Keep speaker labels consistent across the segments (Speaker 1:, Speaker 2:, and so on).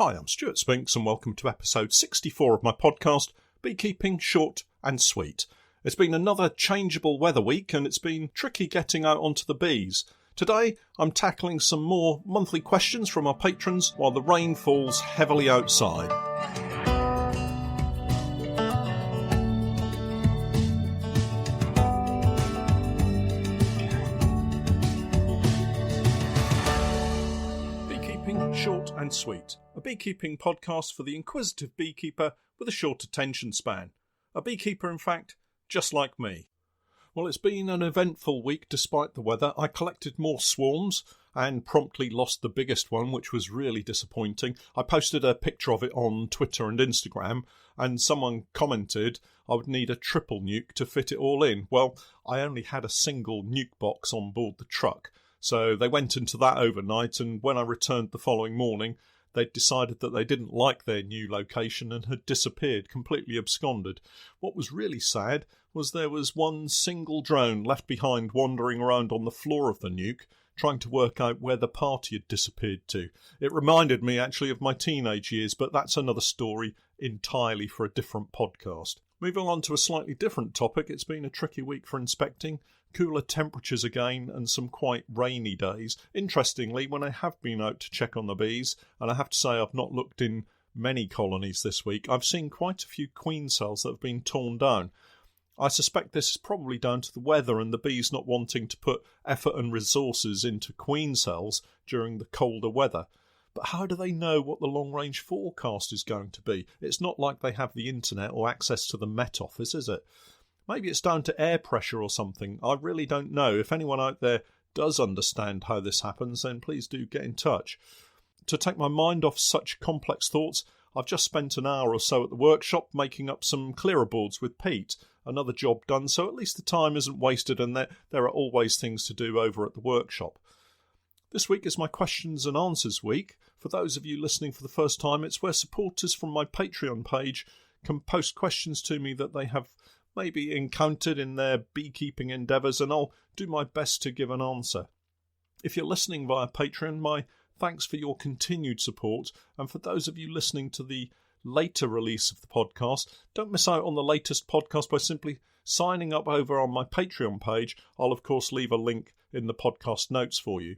Speaker 1: Hi, I'm Stuart Spinks and welcome to episode 64 of my podcast, Beekeeping Short and Sweet. It's been another changeable weather week and it's been tricky getting out onto the bees. Today, I'm tackling some more monthly questions from our patrons while the rain falls heavily outside. Beekeeping Short and Sweet, a beekeeping podcast for the inquisitive beekeeper with a short attention span. A beekeeper, in fact, just like me. Well, it's been an eventful week despite the weather. I collected more swarms and promptly lost the biggest one, which was really disappointing. I posted a picture of it on Twitter and Instagram, and someone commented I would need a triple nuke to fit it all in. Well, I only had a single nuke box on board the truck, so they went into that overnight, and when I returned the following morning, they'd decided that they didn't like their new location and had disappeared, completely absconded. What was really sad was there was one single drone left behind wandering around on the floor of the nuke, trying to work out where the party had disappeared to. It reminded me actually of my teenage years, but that's another story entirely for a different podcast. Moving on to a slightly different topic, it's been a tricky week for inspecting. Cooler temperatures again and some quite rainy days. Interestingly, when I have been out to check on the bees, and I have to say I've not looked in many colonies this week, I've seen quite a few queen cells that have been torn down. I suspect this is probably down to the weather and the bees not wanting to put effort and resources into queen cells during the colder weather. But how do they know what the long-range forecast is going to be? It's not like they have the internet or access to the Met Office, is it? Maybe it's down to air pressure or something. I really don't know. If anyone out there does understand how this happens, then please do get in touch. To take my mind off such complex thoughts, I've just spent an hour or so at the workshop making up some clearer boards with Pete. Another job done, so at least the time isn't wasted and there are always things to do over at the workshop. This week is my questions and answers week. For those of you listening for the first time, it's where supporters from my Patreon page can post questions to me that they have maybe encountered in their beekeeping endeavours, and I'll do my best to give an answer. If you're listening via Patreon, my thanks for your continued support, and for those of you listening to the later release of the podcast, don't miss out on the latest podcast by simply signing up over on my Patreon page. I'll of course leave a link in the podcast notes for you.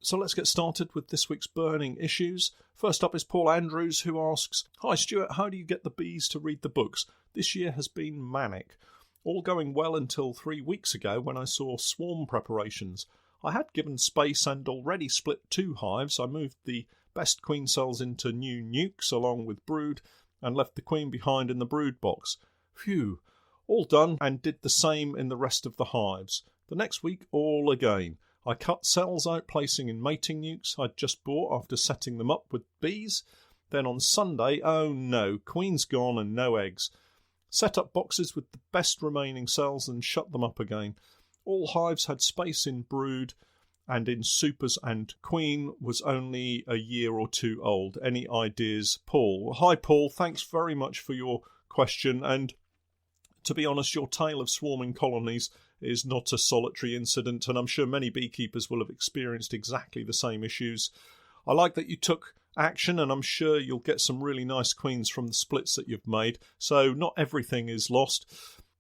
Speaker 1: So let's get started with this week's burning issues. First up is Paul Andrews, who asks, "Hi Stuart, how do you get the bees to read the books? This year has been manic. All going well until 3 weeks ago when I saw swarm preparations. I had given space and already split 2 hives. I moved the best queen cells into new nukes along with brood and left the queen behind in the brood box. Phew, all done, and did the same in the rest of the hives. The next week, all again. I cut cells out, placing in mating nukes I'd just bought after setting them up with bees. Then on Sunday, oh no, queen's gone and no eggs. Set up boxes with the best remaining cells and shut them up again. All hives had space in brood and in supers, and queen was only a year or 2 old. Any ideas, Paul?" Hi Paul, thanks very much for your question, and to be honest, your tale of swarming colonies is not a solitary incident, and I'm sure many beekeepers will have experienced exactly the same issues. I like that you took action, and I'm sure you'll get some really nice queens from the splits that you've made, so not everything is lost.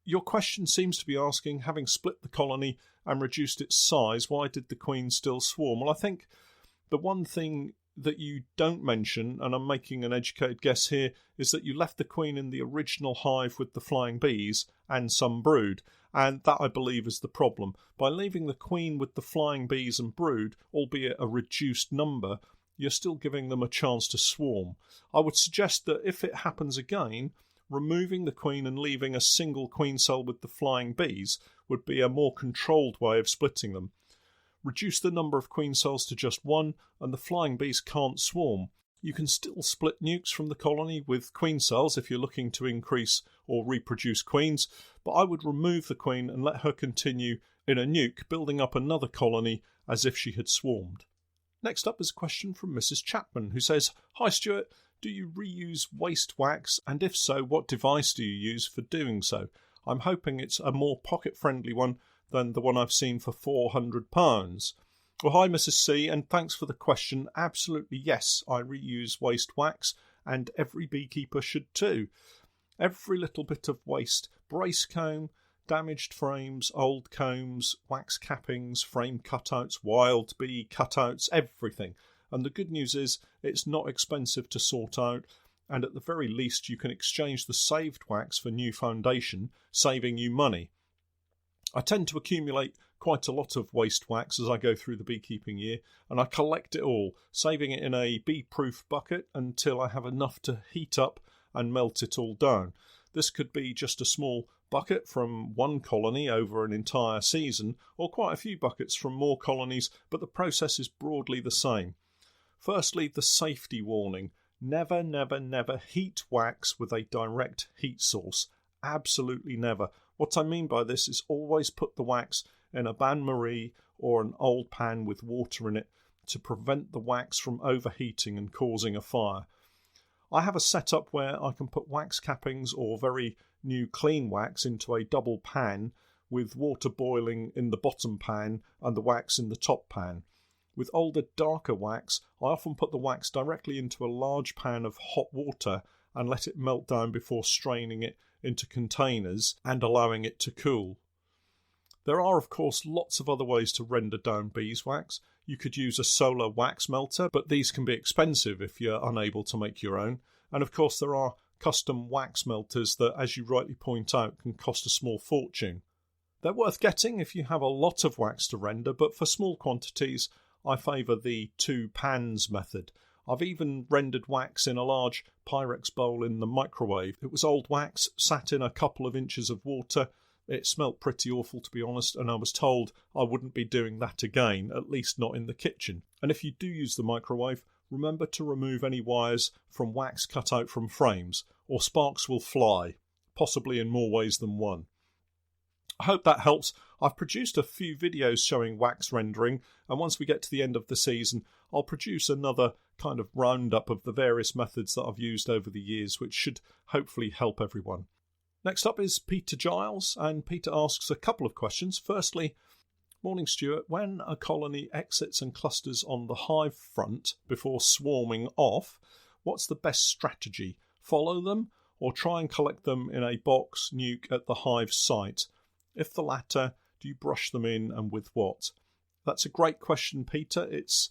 Speaker 1: Your question seems to be asking, having split the colony and reduced its size, why did the queen still swarm? Well, I think the one thing that you don't mention, and I'm making an educated guess here, is that you left the queen in the original hive with the flying bees and some brood, and that I believe is the problem. By leaving the queen with the flying bees and brood, albeit a reduced number, you're still giving them a chance to swarm. I would suggest that if it happens again, removing the queen and leaving a single queen cell with the flying bees would be a more controlled way of splitting them. Reduce the number of queen cells to just 1, and the flying bees can't swarm. You can still split nukes from the colony with queen cells if you're looking to increase or reproduce queens, but I would remove the queen and let her continue in a nuke, building up another colony as if she had swarmed. Next up is a question from Mrs. Chapman, who says, "Hi Stuart, do you reuse waste wax, and if so, what device do you use for doing so? I'm hoping it's a more pocket-friendly one than the one I've seen for £400. Well, hi Mrs. C, and thanks for the question. Absolutely yes, I reuse waste wax, and every beekeeper should too. Every little bit of waste, brace comb, damaged frames, old combs, wax cappings, frame cutouts, wild bee cutouts, everything. And the good news is it's not expensive to sort out, and at the very least you can exchange the saved wax for new foundation, saving you money. I tend to accumulate quite a lot of waste wax as I go through the beekeeping year, and I collect it all, saving it in a bee-proof bucket until I have enough to heat up and melt it all down. This could be just a small bucket from one colony over an entire season, or quite a few buckets from more colonies, but the process is broadly the same. Firstly, the safety warning. Never, never, never heat wax with a direct heat source. Absolutely never. What I mean by this is always put the wax in a bain-marie or an old pan with water in it to prevent the wax from overheating and causing a fire. I have a setup where I can put wax cappings or very new clean wax into a double pan with water boiling in the bottom pan and the wax in the top pan. With older, darker wax, I often put the wax directly into a large pan of hot water and let it melt down before straining it into containers and allowing it to cool. There are, of course, lots of other ways to render down beeswax. You could use a solar wax melter, but these can be expensive if you're unable to make your own. And of course, there are custom wax melters that, as you rightly point out, can cost a small fortune. They're worth getting if you have a lot of wax to render, but for small quantities, I favour the 2 pans method. I've even rendered wax in a large Pyrex bowl in the microwave. It was old wax, sat in a couple of inches of water. It smelt pretty awful, to be honest, and I was told I wouldn't be doing that again, at least not in the kitchen. And if you do use the microwave, remember to remove any wires from wax cut out from frames, or sparks will fly, possibly in more ways than one. I hope that helps. I've produced a few videos showing wax rendering, and once we get to the end of the season, I'll produce another kind of roundup of the various methods that I've used over the years, which should hopefully help everyone. Next up is Peter Giles, and Peter asks a couple of questions. Firstly, morning Stuart, when a colony exits and clusters on the hive front before swarming off, what's the best strategy? Follow them or try and collect them in a box nuke at the hive site? If the latter, do you brush them in and with what? That's a great question, Peter. It's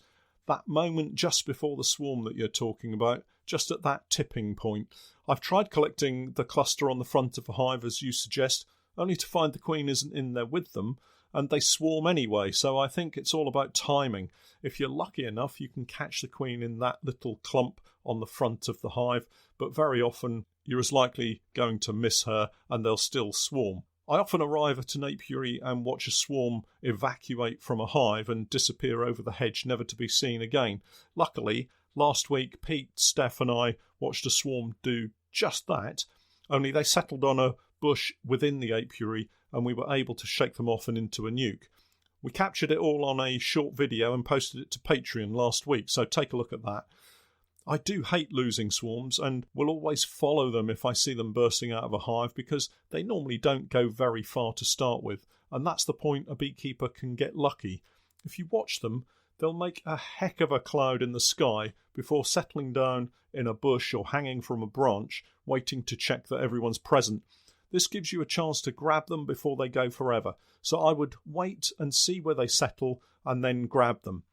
Speaker 1: that moment just before the swarm that you're talking about, just at that tipping point. I've tried collecting the cluster on the front of a hive, as you suggest, only to find the queen isn't in there with them, and they swarm anyway, so I think it's all about timing. If you're lucky enough, you can catch the queen in that little clump on the front of the hive, but very often you're as likely going to miss her and they'll still swarm. I often arrive at an apiary and watch a swarm evacuate from a hive and disappear over the hedge, never to be seen again. Luckily, last week Pete, Steph and I watched a swarm do just that, only they settled on a bush within the apiary and we were able to shake them off and into a nuke. We captured it all on a short video and posted it to Patreon last week, so take a look at that. I do hate losing swarms and will always follow them if I see them bursting out of a hive, because they normally don't go very far to start with, and that's the point a beekeeper can get lucky. If you watch them, they'll make a heck of a cloud in the sky before settling down in a bush or hanging from a branch, waiting to check that everyone's present. This gives you a chance to grab them before they go forever, so I would wait and see where they settle and then grab them.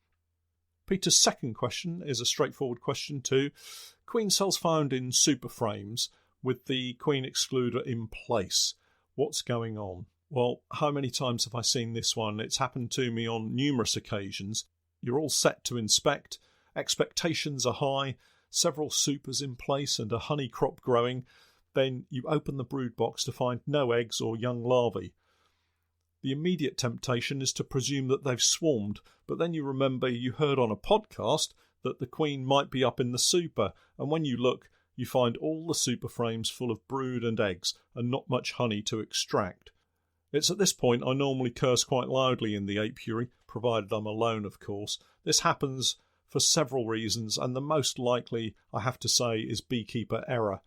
Speaker 1: Peter's second question is a straightforward question too. Queen cells found in super frames with the queen excluder in place. What's going on? Well, how many times have I seen this one? It's happened to me on numerous occasions. You're all set to inspect, expectations are high, several supers in place and a honey crop growing. Then you open the brood box to find no eggs or young larvae. The immediate temptation is to presume that they've swarmed, but then you remember you heard on a podcast that the queen might be up in the super, and when you look, you find all the super frames full of brood and eggs, and not much honey to extract. It's at this point I normally curse quite loudly in the apiary, provided I'm alone, of course. This happens for several reasons, and the most likely, I have to say, is beekeeper error.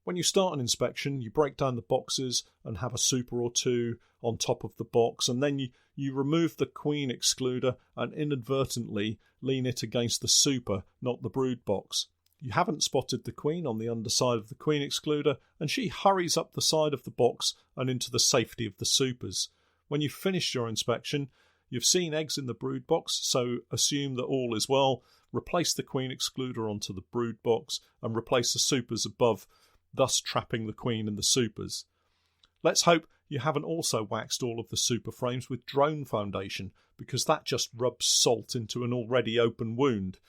Speaker 1: When you start an inspection, you break down the boxes and have a super or two on top of the box, and then you remove the queen excluder and inadvertently lean it against the super, not the brood box. You haven't spotted the queen on the underside of the queen excluder, and she hurries up the side of the box and into the safety of the supers. When you've finished your inspection, you've seen eggs in the brood box, so assume that all is well. Replace the queen excluder onto the brood box and replace the supers above, thus trapping the queen in the supers. Let's hope you haven't also waxed all of the super frames with drone foundation, because that just rubs salt into an already open wound.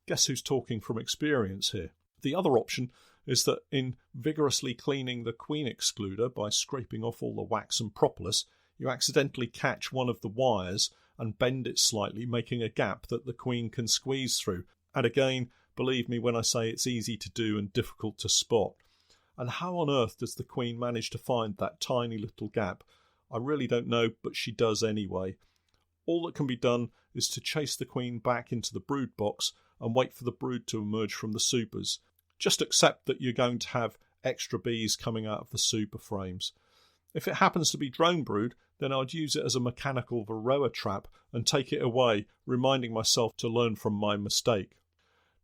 Speaker 1: Guess who's talking from experience here? The other option is that in vigorously cleaning the queen excluder by scraping off all the wax and propolis, you accidentally catch one of the wires and bend it slightly, making a gap that the queen can squeeze through. And again, believe me when I say it's easy to do and difficult to spot. And how on earth does the queen manage to find that tiny little gap? I really don't know, but she does anyway. All that can be done is to chase the queen back into the brood box and wait for the brood to emerge from the supers. Just accept that you're going to have extra bees coming out of the super frames. If it happens to be drone brood, then I'd use it as a mechanical varroa trap and take it away, reminding myself to learn from my mistake.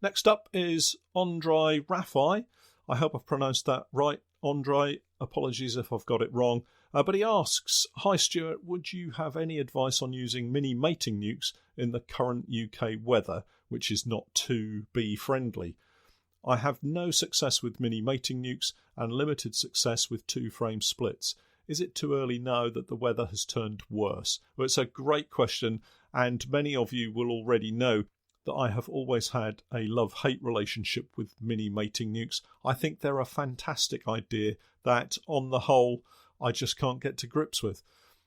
Speaker 1: Next up is Andre Raffi. I hope I've pronounced that right, Andre. Apologies if I've got it wrong. But he asks, "Hi Stuart, would you have any advice on using mini mating nukes in the current UK weather, which is not too bee friendly? I have no success with mini mating nukes and limited success with 2-frame splits. Is it too early now that the weather has turned worse?" Well, it's a great question, and many of you will already know that I have always had a love-hate relationship with mini mating nukes. I think they're a fantastic idea that, on the whole, I just can't get to grips with.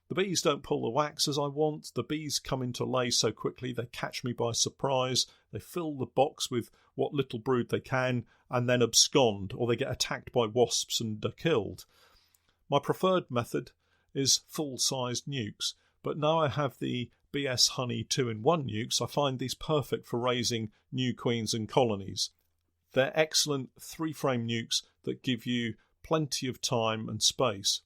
Speaker 1: The bees don't pull the wax as I want. The bees come into lay so quickly they catch me by surprise. They fill the box with what little brood they can and then abscond, or they get attacked by wasps and are killed. My preferred method is full-sized nukes, but now I have the BS Honey 2-in-1 nukes. I find these perfect for raising new queens and colonies. They're excellent 3-frame nukes that give you plenty of time and space.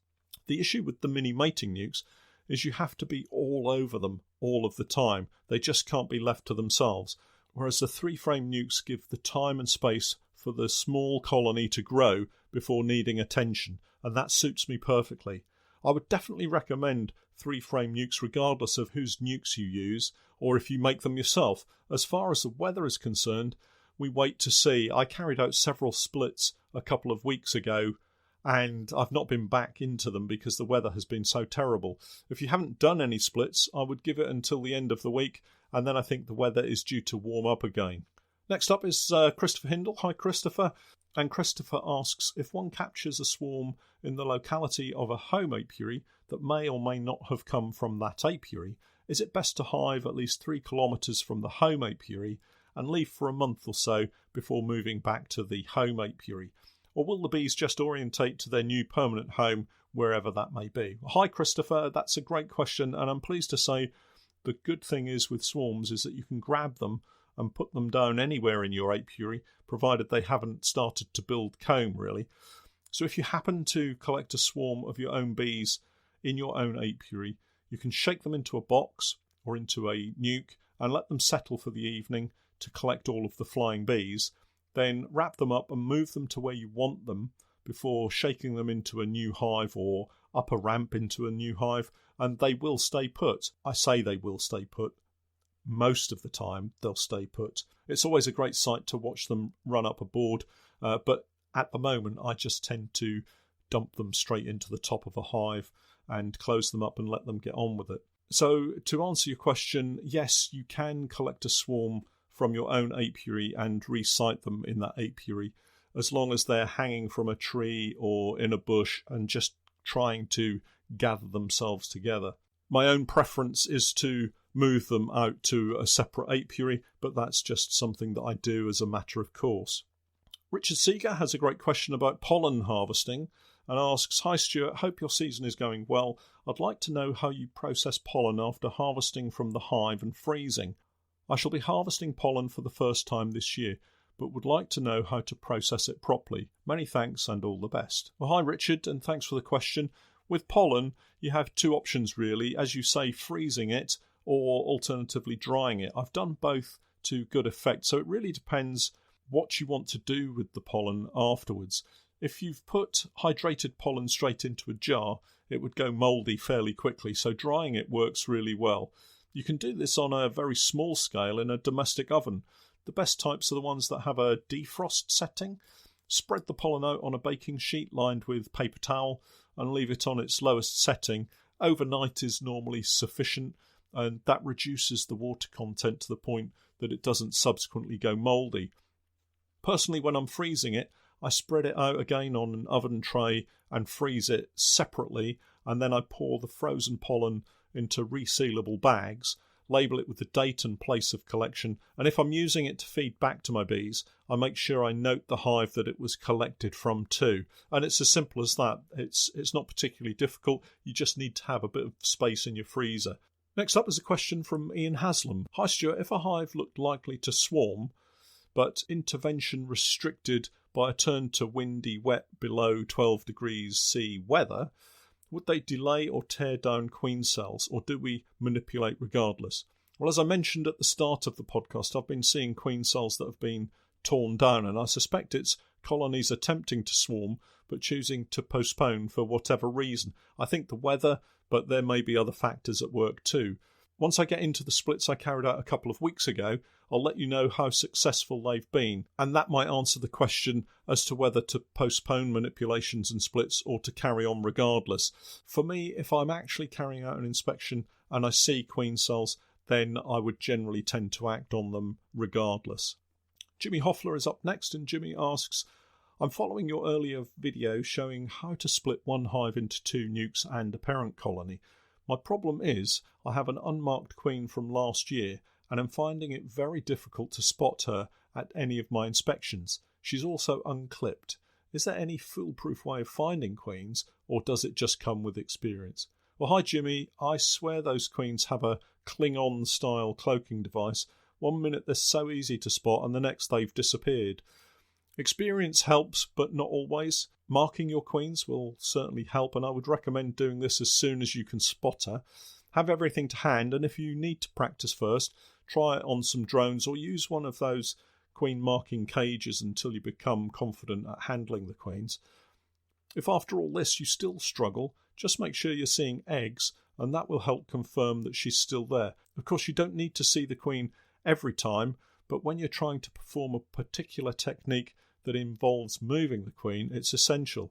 Speaker 1: The issue with the mini mating nukes is you have to be all over them all of the time. They just can't be left to themselves, whereas the 3-frame nukes give the time and space for the small colony to grow before needing attention, and that suits me perfectly. I would definitely recommend 3-frame nukes regardless of whose nukes you use, or if you make them yourself. As far as the weather is concerned, we wait to see. I carried out several splits a couple of weeks ago, and I've not been back into them because the weather has been so terrible. If you haven't done any splits, I would give it until the end of the week, and then I think the weather is due to warm up again. Next up is Christopher Hindle. Hi Christopher. And Christopher asks, if one captures a swarm in the locality of a home apiary that may or may not have come from that apiary, is it best to hive at least 3 kilometres from the home apiary and leave for a month or so before moving back to the home apiary? Or will the bees just orientate to their new permanent home wherever that may be? Hi Christopher, that's a great question, and I'm pleased to say the good thing is with swarms is that you can grab them and put them down anywhere in your apiary, provided they haven't started to build comb really. So if you happen to collect a swarm of your own bees in your own apiary, you can shake them into a box or into a nuke and let them settle for the evening to collect all of the flying bees. Then wrap them up and move them to where you want them before shaking them into a new hive or up a ramp into a new hive, and they will stay put. I say they will stay put. Most of the time they'll stay put. It's always a great sight to watch them run up a board, but at the moment I just tend to dump them straight into the top of a hive and close them up and let them get on with it. So to answer your question, yes, you can collect a swarm from your own apiary and re-site them in that apiary, as long as they're hanging from a tree or in a bush and just trying to gather themselves together. My own preference is to move them out to a separate apiary, but that's just something that I do as a matter of course. Richard Seeger has a great question about pollen harvesting and asks, "Hi Stuart, hope your season is going well. I'd like to know how you process pollen after harvesting from the hive and freezing. I shall be harvesting pollen for the first time this year, but would like to know how to process it properly. Many thanks and all the best. Well, hi Richard, and thanks for the question. With pollen, you have two options really, as you say, freezing it or alternatively drying it. I've done both to good effect, so it really depends what you want to do with the pollen afterwards. If you've put hydrated pollen straight into a jar, it would go mouldy fairly quickly, so drying it works really well. You can do this on a very small scale in a domestic oven. The best types are the ones that have a defrost setting. Spread the pollen out on a baking sheet lined with paper towel and leave it on its lowest setting. Overnight is normally sufficient, and that reduces the water content to the point that it doesn't subsequently go mouldy. Personally, when I'm freezing it, I spread it out again on an oven tray and freeze it separately, and then I pour the frozen pollen into resealable bags, label it with the date and place of collection, and if I'm using it to feed back to my bees, I make sure I note the hive that it was collected from too. And it's as simple as that. It's not particularly difficult. You just need to have a bit of space in your freezer. Next up is a question from Ian Haslam. Hi Stuart, if a hive looked likely to swarm, but intervention restricted by a turn to windy, wet, below 12 degrees C weather, would they delay or tear down queen cells, or do we manipulate regardless? Well, as I mentioned at the start of the podcast, I've been seeing queen cells that have been torn down, and I suspect it's colonies attempting to swarm but choosing to postpone for whatever reason. I think the weather, but there may be other factors at work too. Once I get into the splits I carried out a couple of weeks ago, I'll let you know how successful they've been, and that might answer the question as to whether to postpone manipulations and splits or to carry on regardless. For me, if I'm actually carrying out an inspection and I see queen cells, then I would generally tend to act on them regardless. Jimmy Hoffler is up next, and Jimmy asks, I'm following your earlier video showing how to split one hive into two nukes and a parent colony. My problem is I have an unmarked queen from last year and I'm finding it very difficult to spot her at any of my inspections. She's also unclipped. Is there any foolproof way of finding queens, or does it just come with experience? Well, hi Jimmy, I swear those queens have a Klingon style cloaking device. 1 minute they're so easy to spot and the next they've disappeared. Experience helps, but not always. Marking your queens will certainly help, and I would recommend doing this as soon as you can spot her. Have everything to hand, and if you need to practice first, try it on some drones or use one of those queen marking cages until you become confident at handling the queens. If after all this you still struggle, just make sure you're seeing eggs, and that will help confirm that she's still there. Of course, you don't need to see the queen every time, but when you're trying to perform a particular technique that involves moving the queen, it's essential.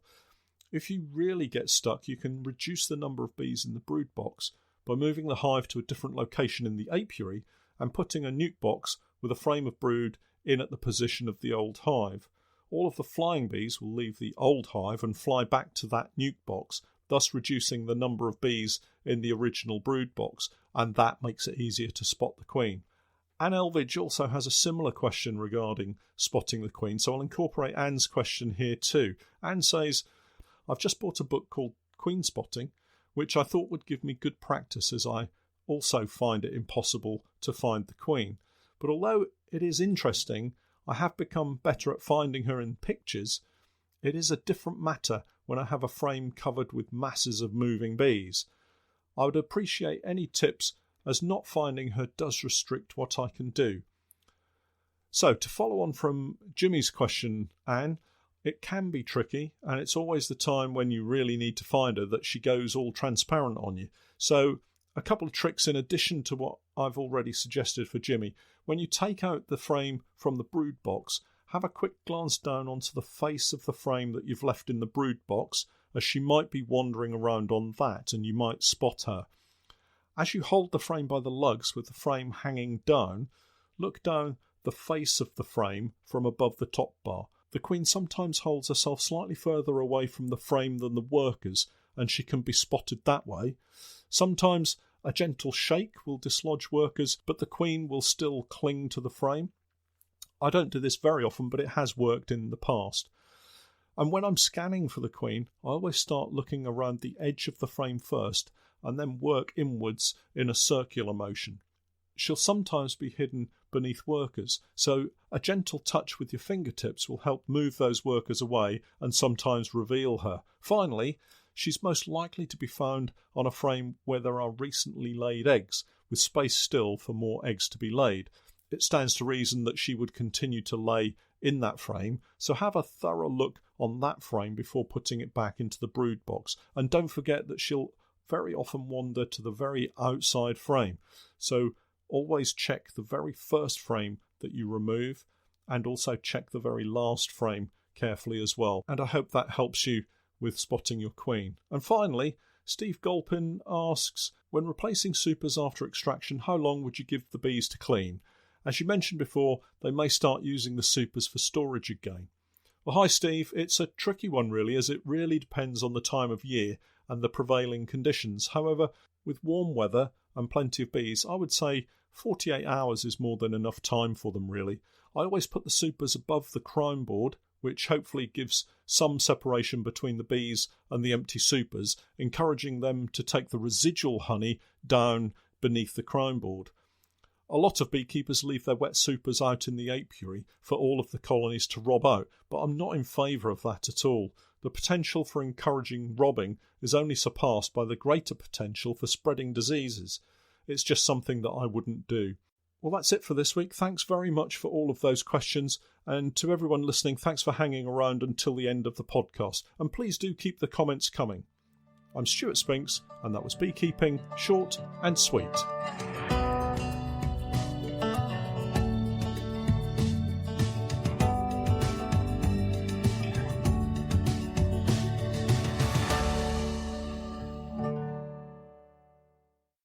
Speaker 1: If you really get stuck, you can reduce the number of bees in the brood box by moving the hive to a different location in the apiary and putting a nuke box with a frame of brood in at the position of the old hive. All of the flying bees will leave the old hive and fly back to that nuke box, thus reducing the number of bees in the original brood box, and that makes it easier to spot the queen. Anne Elvidge also has a similar question regarding spotting the queen, so I'll incorporate Anne's question here too. Anne says, I've just bought a book called Queen Spotting, which I thought would give me good practice, as I also find it impossible to find the queen. But although it is interesting, I have become better at finding her in pictures. It is a different matter when I have a frame covered with masses of moving bees. I would appreciate any tips, as not finding her does restrict what I can do. So, to follow on from Jimmy's question, Anne, it can be tricky, and it's always the time when you really need to find her that she goes all transparent on you. So, a couple of tricks in addition to what I've already suggested for Jimmy. When you take out the frame from the brood box, have a quick glance down onto the face of the frame that you've left in the brood box, as she might be wandering around on that, and you might spot her. As you hold the frame by the lugs with the frame hanging down, look down the face of the frame from above the top bar. The queen sometimes holds herself slightly further away from the frame than the workers, and she can be spotted that way. Sometimes a gentle shake will dislodge workers, but the queen will still cling to the frame. I don't do this very often, but it has worked in the past. And when I'm scanning for the queen, I always start looking around the edge of the frame first, and then work inwards in a circular motion. She'll sometimes be hidden beneath workers, so a gentle touch with your fingertips will help move those workers away and sometimes reveal her. Finally, she's most likely to be found on a frame where there are recently laid eggs, with space still for more eggs to be laid. It stands to reason that she would continue to lay in that frame, so have a thorough look on that frame before putting it back into the brood box. And don't forget that she'll very often wander to the very outside frame, so always check the very first frame that you remove and also check the very last frame carefully as well. And I hope that helps you with spotting your queen. And finally, Steve Golpin asks, when replacing supers after extraction, how long would you give the bees to clean? As you mentioned before, they may start using the supers for storage again. Well, hi Steve, it's a tricky one really, as it really depends on the time of year and the prevailing conditions. However, with warm weather and plenty of bees, I would say 48 hours is more than enough time for them really. I always put the supers above the crown board, which hopefully gives some separation between the bees and the empty supers, encouraging them to take the residual honey down beneath the crown board. A lot of beekeepers leave their wet supers out in the apiary for all of the colonies to rob out, but I'm not in favour of that at all. The potential for encouraging robbing is only surpassed by the greater potential for spreading diseases. It's just something that I wouldn't do. Well, that's it for this week. Thanks very much for all of those questions. And to everyone listening, thanks for hanging around until the end of the podcast. And please do keep the comments coming. I'm Stuart Spinks, and that was Beekeeping, short and sweet.